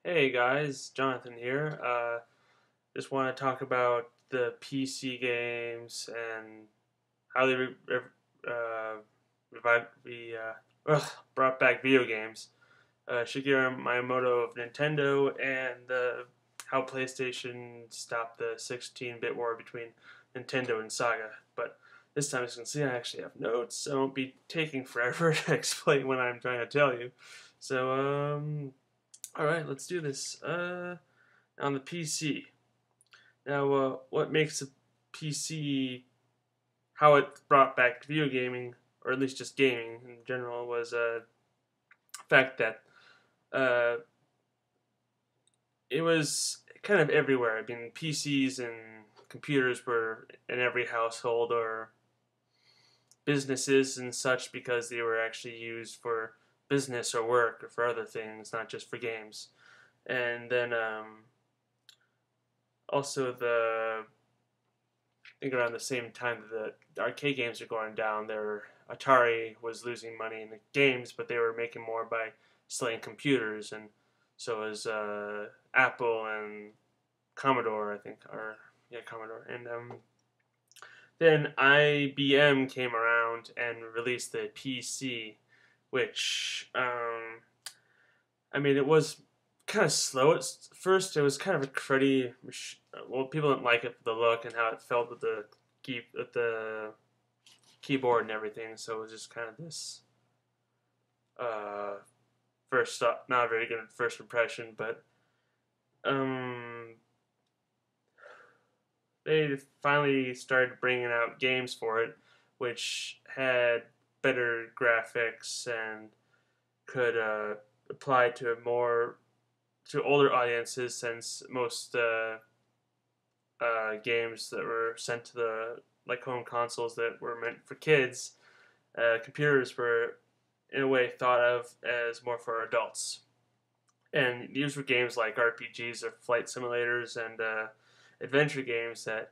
Hey guys, Jonathan here. Just want to talk about the PC games and how they revived brought back video games. Shigeru Miyamoto of Nintendo and how PlayStation stopped the 16-bit war between Nintendo and Sega. But this time, as you can see, I actually have notes, so I won't be taking forever to explain what I'm trying to tell you. So, all right, let's do this. On the PC. Now, what makes a PC, how it brought back video gaming, or at least just gaming in general, was the fact that uh, it was kind of everywhere. I mean, PCs and computers were in every household or businesses and such because they were actually used for business or work or for other things, not just for games. And then also I think around the same time that the arcade games are going down, Atari was losing money in the games, but they were making more by selling computers, and so was Apple and Commodore, I think, or yeah, Commodore, and then IBM came around and released the PC, which I mean, it was kind of slow at first. It was kind of a cruddy. Well, people didn't like it for the look and how it felt with the keyboard and everything. So it was just kind of this uh, not a very good first impression. But um, they finally started bringing out games for it, which had better graphics and could apply to older audiences, since most games that were sent to the like home consoles that were meant for kids, computers were in a way thought of as more for adults. And these were games like RPGs or flight simulators and adventure games that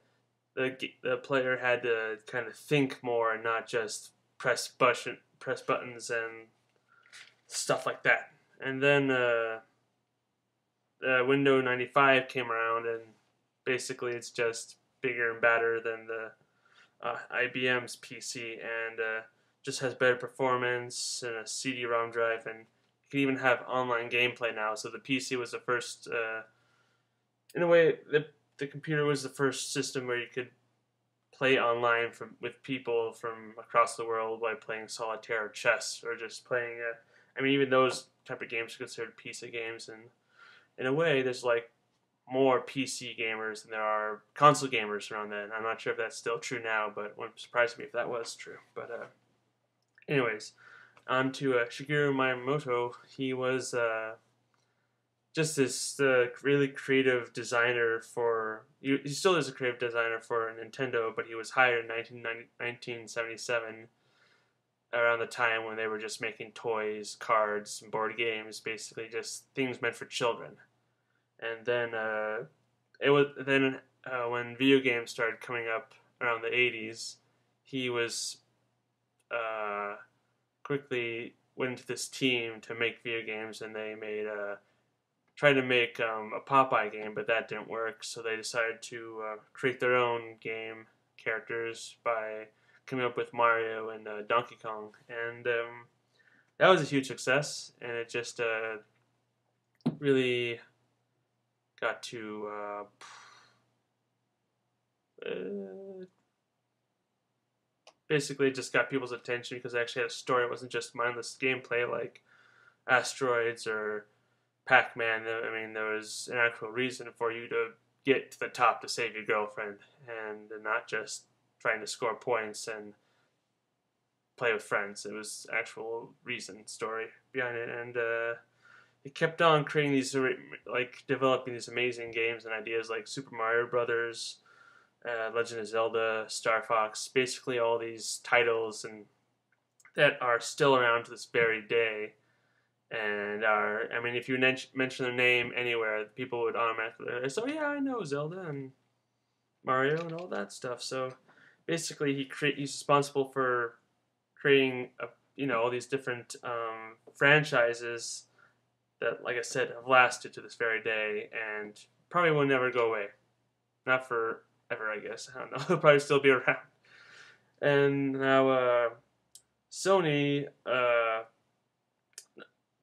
the player had to kind of think more and not just press buttons and stuff like that. And then Windows 95 came around, and basically it's just bigger and badder than the IBM's PC, and just has better performance and a CD-ROM drive, and you can even have online gameplay now. So the PC was the first, in a way, the computer was the first system where you could play online with people from across the world by playing solitaire or chess, or just playing. I mean, even those type of games are considered PC games, and in a way, there's like more PC gamers than there are console gamers around then. I'm not sure if that's still true now, but it wouldn't surprise me if that was true. But anyways, on to Shigeru Miyamoto. He was just this really creative designer for. He still is a creative designer for Nintendo, but he was hired in 1977, around the time when they were just making toys, cards, and board games, basically just things meant for children. And then when video games started coming up around the 80s, he was uh, quickly went into this team to make video games, and they tried to make a Popeye game, but that didn't work. So they decided to create their own game characters by coming up with Mario and Donkey Kong, and that was a huge success. And it just really got to basically just got people's attention because it actually had a story. It wasn't just mindless gameplay like Asteroids or Pac-Man. I mean, there was an actual reason for you to get to the top to save your girlfriend, and not just trying to score points and play with friends. It was actual reason, story behind it, and it kept on creating these, like developing these amazing games and ideas like Super Mario Brothers, Legend of Zelda, Star Fox, basically all these titles and that are still around to this very day, and are, I mean, if you mention their name anywhere, people would automatically say, "Oh yeah, I know Zelda and Mario and all that stuff." So basically, he's responsible for creating all these different franchises that, like I said, have lasted to this very day and probably will never go away. Not forever, I guess. I don't know. They'll probably still be around. And now Sony,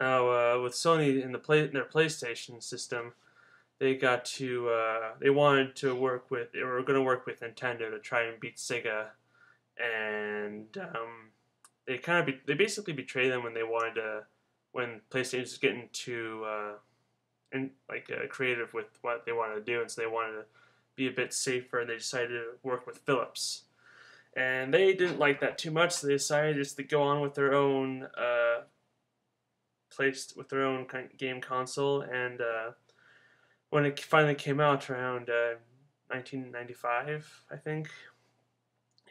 with Sony in in their PlayStation system, they wanted to work with they were going to work with Nintendo to try and beat Sega, and they basically betrayed them when they wanted to when PlayStation was getting too creative with what they wanted to do, and so they wanted to be a bit safer, and they decided to work with Philips. And they didn't like that too much, so they decided just to go on with their own game console. And when it finally came out around 1995, I think,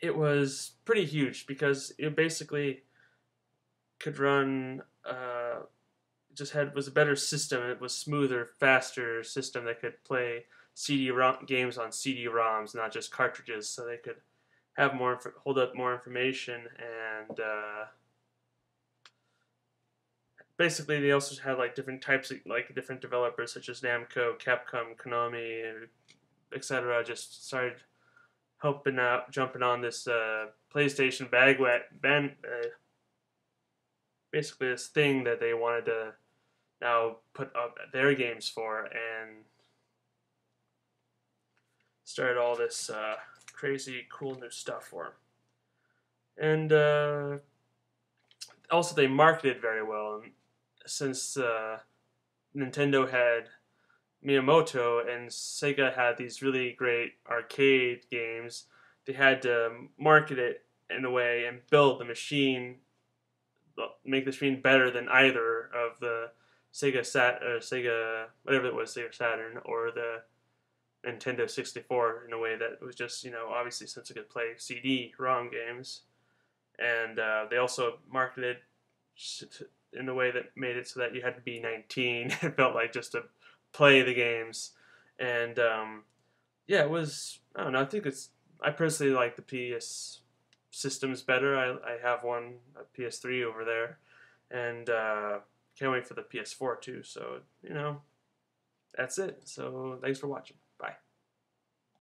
it was pretty huge because it basically could run. Was a better system. It was smoother, faster system that could play CD-ROM games on CD-ROMs, not just cartridges, so they could have hold up more information. And basically they also had like different types of different developers such as Namco, Capcom, Konami, etc. just started jumping on this PlayStation basically this thing that they wanted to now put up their games for, and started all this crazy cool new stuff for them. And also they marketed very well, and since Nintendo had Miyamoto and Sega had these really great arcade games, they had to market it in a way and build the machine, make the machine better than either of the Sega whatever it was, Sega Saturn or the Nintendo 64, in a way that was just, obviously, since it could play CD-ROM games. And they also marketed in a way that made it so that you had to be 19. It felt like just to play the games. And yeah, it was, I don't know, I personally like the PS systems better. I have a PS3 over there, and can't wait for the PS4 too. So, that's it. So thanks for watching. Bye.